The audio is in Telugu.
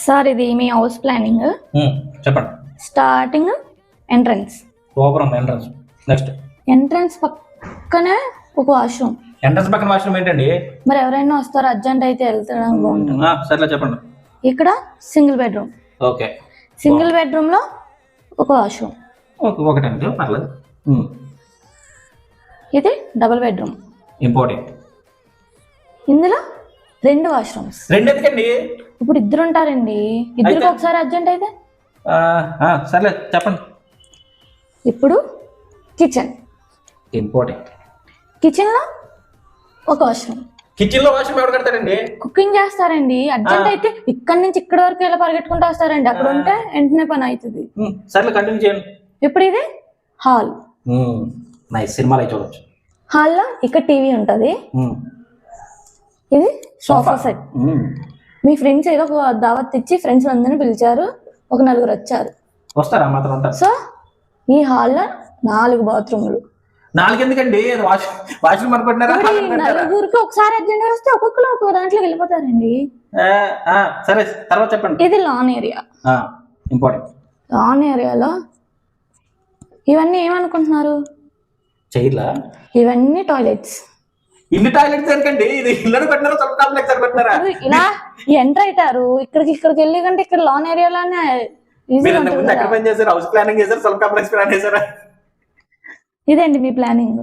సార్ ఇది మీ హౌస్ ప్లానింగ్. చెప్పండి. Starting entrance. Super entrance. Next entrance పక్కనే ఒక వాష్రూమ్. ఎంట్రన్స్ పక్కన వాష్రూమ్ ఏంటండి? మరి ఎవరైనా వస్తారు అర్జెంట్ అయితే వెళ్తాం బాగుంటుంది. సర్లే చెప్పండి. ఇక్కడ single bedroom. Okay. Single bedroom లో ఒక వాష్రూమ్. ఓకే, ఒకటండి, పర్లేదు. ఇది డబుల్ బెడ్రూమ్. ఇంపార్టెంట్. ఇందులో 2 వాష్రూమ్స్. 2 ఎందుకండి? ఇప్పుడు 2 ఉంటారండి, ఇద్దరికి ఒకసారి అర్జెంట్ అయితే. సర్లే చెప్పండి. ఇప్పుడు కిచెన్. ఇంపార్టెంట్. కిచెన్ లో ఒక వాష్రూమ్. కిచెన్ లో వాష్రూమ్ ఎవరు కడతారండి? కుకింగ్ చేస్తారండి, అర్జెంట్ అయితే ఇక్కడి నుంచి ఇక్కడి వరకు ఇలా పరిగెట్టుకుంటూ వస్తారండి, అక్కడ ఉంటే వెంటనే పని అవుతుంది. సర్లే కంటిన్యూ చేయండి. ఇప్పుడు ఇది హాల్. నైస్, సినిమాలు అయితే చూడొచ్చు. హాల్లో ఇక్కడ టీవీ ఉంటుంది. ఇది సోఫా సెట్. మీ ఫ్రెండ్స్ ఏదో ఒక దావత్ ఇచ్చి ఫ్రెండ్స్ అందరిని పిలిచారు, ఒక 4 వచ్చారు. వస్తారా మాత్రం ఉంటారు? సో ఈ హాల్లో 4 బాత్రూమ్లు. 4 ఎందుకండి? వాష్రూమ్ అనుకుంటున్నారా? 4కి ఒకసారి అర్జెంట్ వస్తే ఒక్కొక్కరు ఒక దాంట్లోకి వెళ్ళిపోతారండి. సరే, తర్వాత చెప్పండి. ఇది లాన్ ఏరియా. ఇంపార్టెంట్. లాన్ ఏరియాలో ఇవన్నీ ఏమనుకుంటున్నారు? చైర్లా? ఇవన్నీ టాయిలెట్స్. ఇన్ని టాయిలెట్స్ ఎందుకండి? ఇది ఇల్లు పెట్టినారా, సబ్ కాంప్లెక్స్ పెట్టినారా? ఇలా ఎంటర్ అవుతారు, ఇక్కడికి వెళ్ళి కంటే ఇక్కడ లాన్ ఏరియాలోనే ఎక్కడ పని చేశారు? హౌస్ ప్లానింగ్ చేశారు, సబ్ కాంప్లెక్స్ ప్లాన్ చేశారా? ఇదేంటి మీ ప్లానింగ్?